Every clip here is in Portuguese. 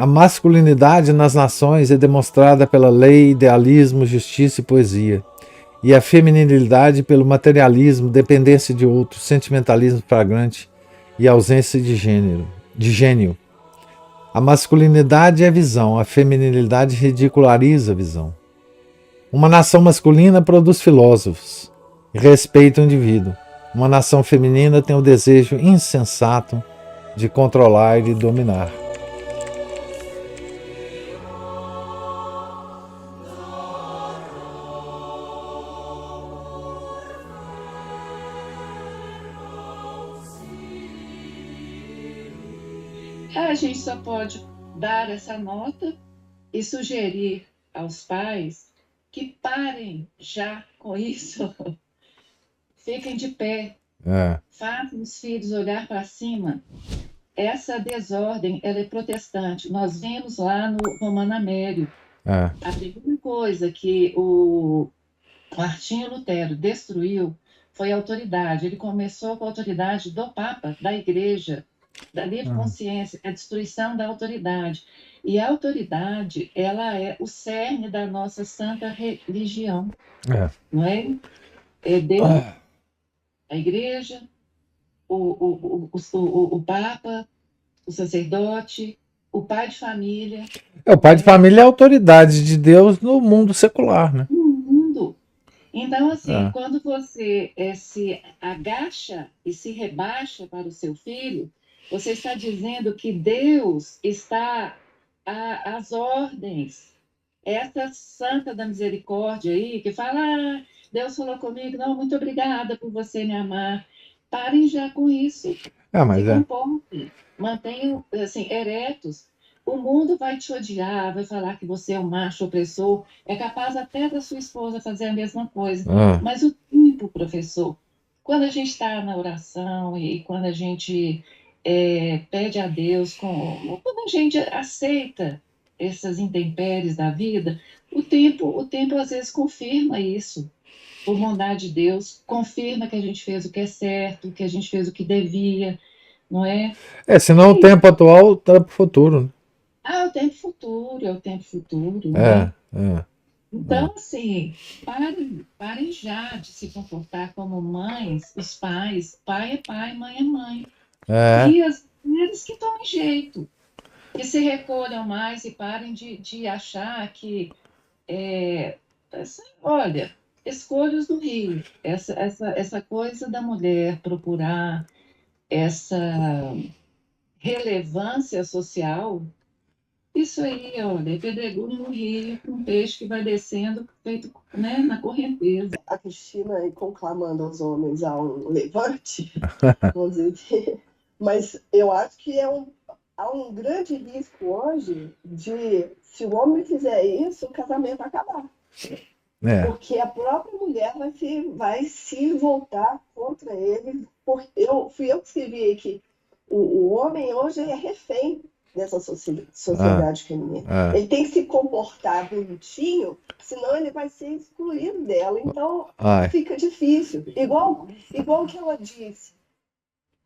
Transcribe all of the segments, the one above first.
A masculinidade nas nações é demonstrada pela lei, idealismo, justiça e poesia. E a feminilidade pelo materialismo, dependência de outros, sentimentalismo flagrante e ausência de gênio. A masculinidade é visão, a feminilidade ridiculariza a visão. Uma nação masculina produz filósofos e respeita o indivíduo. Uma nação feminina tem o desejo insensato de controlar e de dominar. A gente só pode dar essa nota e sugerir aos pais que parem já com isso. Fiquem de pé. Façam os filhos olhar para cima. Essa desordem, ela é protestante. Nós vimos lá no Romano Amério. A primeira coisa que o Martinho Lutero destruiu foi a autoridade. Ele começou com a autoridade do Papa, da Igreja, da livre consciência, a destruição da autoridade. E a autoridade, ela é o cerne da nossa santa religião. Não é? É Deus, a Igreja, o Papa, o sacerdote, o pai de família. O pai de família é a autoridade de Deus no mundo secular, né? No mundo. Então, assim, quando você se agacha e se rebaixa para o seu filho, você está dizendo que Deus está às ordens. Essa santa da misericórdia aí, que fala, Deus falou comigo, não, muito obrigada por você me amar. Parem já com isso. Mas se comportem, mantenham, assim, eretos. O mundo vai te odiar, vai falar que você é um macho opressor, é capaz até da sua esposa fazer a mesma coisa. Mas o tempo, professor, quando a gente está na oração e quando a gente pede a Deus, quando a gente aceita essas intempéries da vida, o tempo às vezes confirma isso. Por bondade de Deus, confirma que a gente fez o que é certo, que a gente fez o que devia, não é? Senão o tempo atual, o tempo futuro. É o tempo futuro, é o tempo futuro, né? Então, assim, parem já de se comportar como mães, os pais. Pai é pai, mãe é mãe. E as mulheres que tomem jeito, que se recolham mais e parem de achar que, olha, escolhas do Rio, essa coisa da mulher procurar essa relevância social, isso aí, olha, é pedregulho no rio, um peixe que vai descendo, feito, né, na correnteza. A Cristina aí conclamando aos homens a um levante, inclusive, mas eu acho que há um grande risco hoje de, se o homem fizer isso, o casamento acabar. Porque a própria mulher vai se voltar contra ele. Fui eu que escrevi aí que o homem hoje é refém dessa sociedade feminina. Ele tem que se comportar bonitinho, senão ele vai ser excluído dela. Então fica difícil. Igual que ela disse,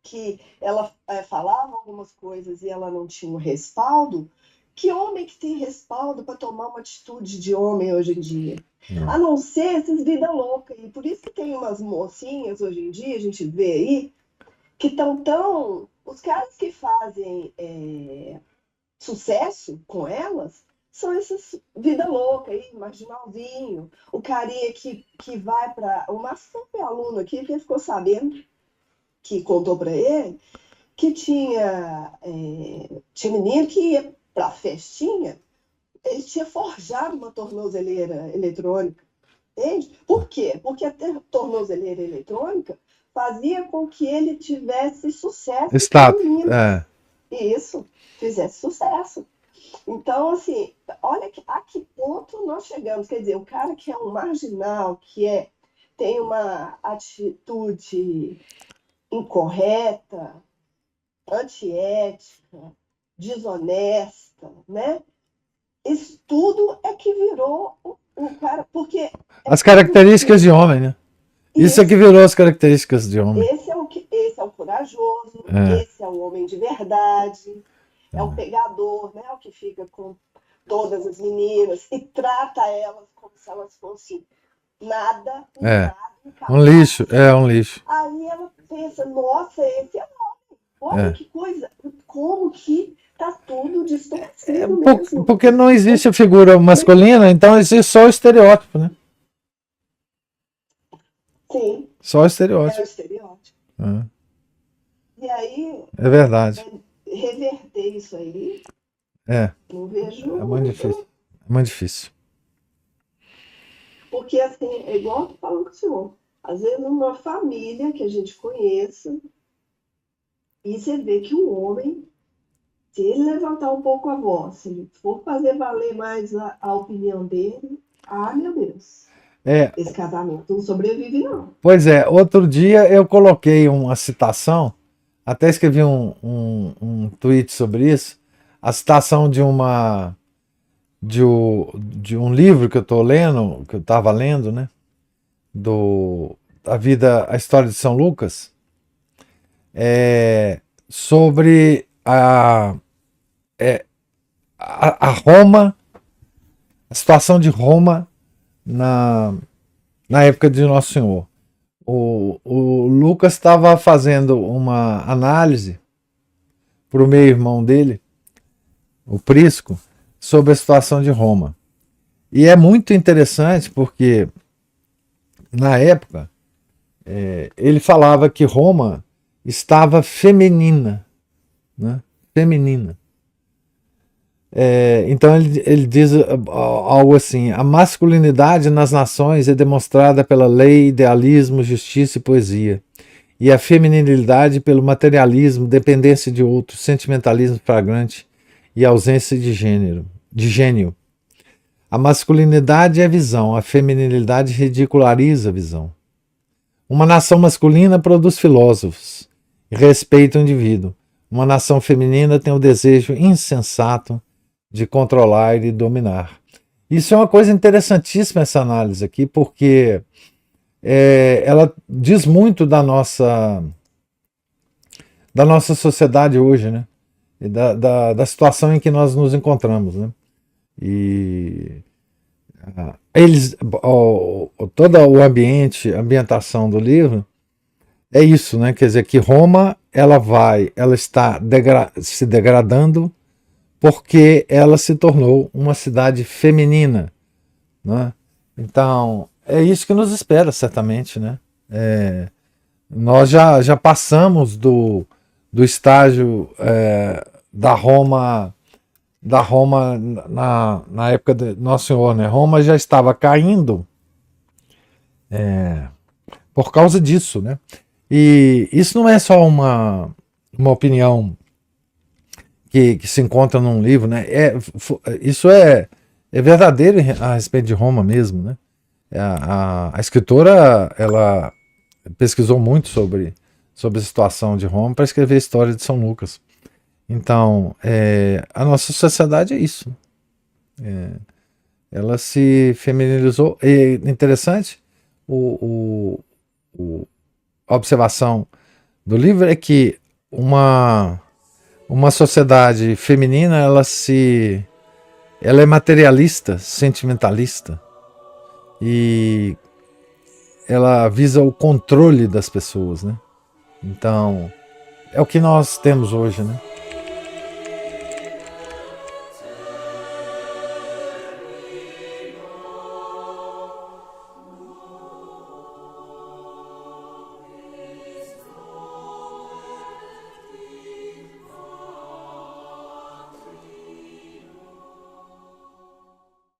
que ela falava algumas coisas e ela não tinha um respaldo. Que homem que tem respaldo para tomar uma atitude de homem hoje em dia? A não ser esses vida louca. E por isso que tem umas mocinhas hoje em dia, a gente vê aí, que estão tão... Os caras que fazem sucesso com elas são esses vida louca aí, marginalzinho. O carinha que vai para... O Márcio foi aluno aqui, que ele ficou sabendo, que contou para ele, que tinha menino que ia para a festinha, ele tinha forjado uma tornozeleira eletrônica. Entende? Por quê? Porque a tornozeleira eletrônica fazia com que ele tivesse sucesso. Isso, fizesse sucesso. Então, assim, olha a que ponto nós chegamos. Quer dizer, o cara que é um marginal, que tem uma atitude incorreta, antiética, desonesta, né? Isso tudo é que virou o cara, porque... As características de homem, né? Isso é que virou as características de homem. Esse é o corajoso, esse é o homem de verdade, é o pegador, né? O que fica com todas as meninas e trata elas como se elas fossem nada, É, um incapazes. lixo, um lixo. Aí ela pensa, nossa, esse é homem. Olha É. que coisa, como que tá tudo distorcido mesmo. Porque não existe a figura masculina, então existe só o estereótipo, né? Sim, Só o é o estereótipo. estereótipo. É, E aí, é verdade. reverter isso aí, É não vejo. muito difícil. É muito difícil. Porque, assim, é igual eu tô falando com o senhor. Às vezes, numa família que a gente conheça, e você vê que o homem, se ele levantar um pouco a voz, se ele for fazer valer mais a opinião dele, meu Deus, É, esse casamento não sobrevive, não. pois é, outro dia eu coloquei uma citação, até escrevi um tweet sobre isso, a citação de um livro que eu estou lendo, que eu estava lendo, né? A história de São Lucas, sobre a Roma, a situação de Roma na época de Nosso Senhor. O Lucas estava fazendo uma análise para o meio-irmão dele, o Prisco, sobre a situação de Roma. E é muito interessante porque, na época, ele falava que Roma estava feminina, né? Feminina. Então ele diz algo assim: a masculinidade nas nações é demonstrada pela lei, idealismo, justiça e poesia, e a feminilidade pelo materialismo, dependência de outros, sentimentalismo flagrante e ausência de gênio. A masculinidade é visão, a feminilidade ridiculariza a visão. Uma nação masculina produz filósofos e respeita o indivíduo. Uma nação feminina tem o desejo insensato de controlar e dominar. Isso é uma coisa interessantíssima, essa análise aqui, porque ela diz muito da nossa sociedade hoje, né? E da situação em que nós nos encontramos, né? E todo o ambiente, a ambientação do livro é isso, né? Quer dizer que Roma ela está se degradando porque ela se tornou uma cidade feminina, né? Então é isso que nos espera, certamente, né? Nós já passamos do estágio da Roma na época de Nosso Senhor, né? Roma já estava caindo por causa disso, né? E isso não é só uma opinião que se encontra num livro, né? Isso é verdadeiro a respeito de Roma mesmo, né? A escritora, ela pesquisou muito sobre a situação de Roma para escrever a história de São Lucas. Então, a nossa sociedade é isso. Ela se feminilizou. E interessante, a observação do livro é que uma sociedade feminina ela é materialista, sentimentalista, e ela visa o controle das pessoas, né? Então é o que nós temos hoje, né?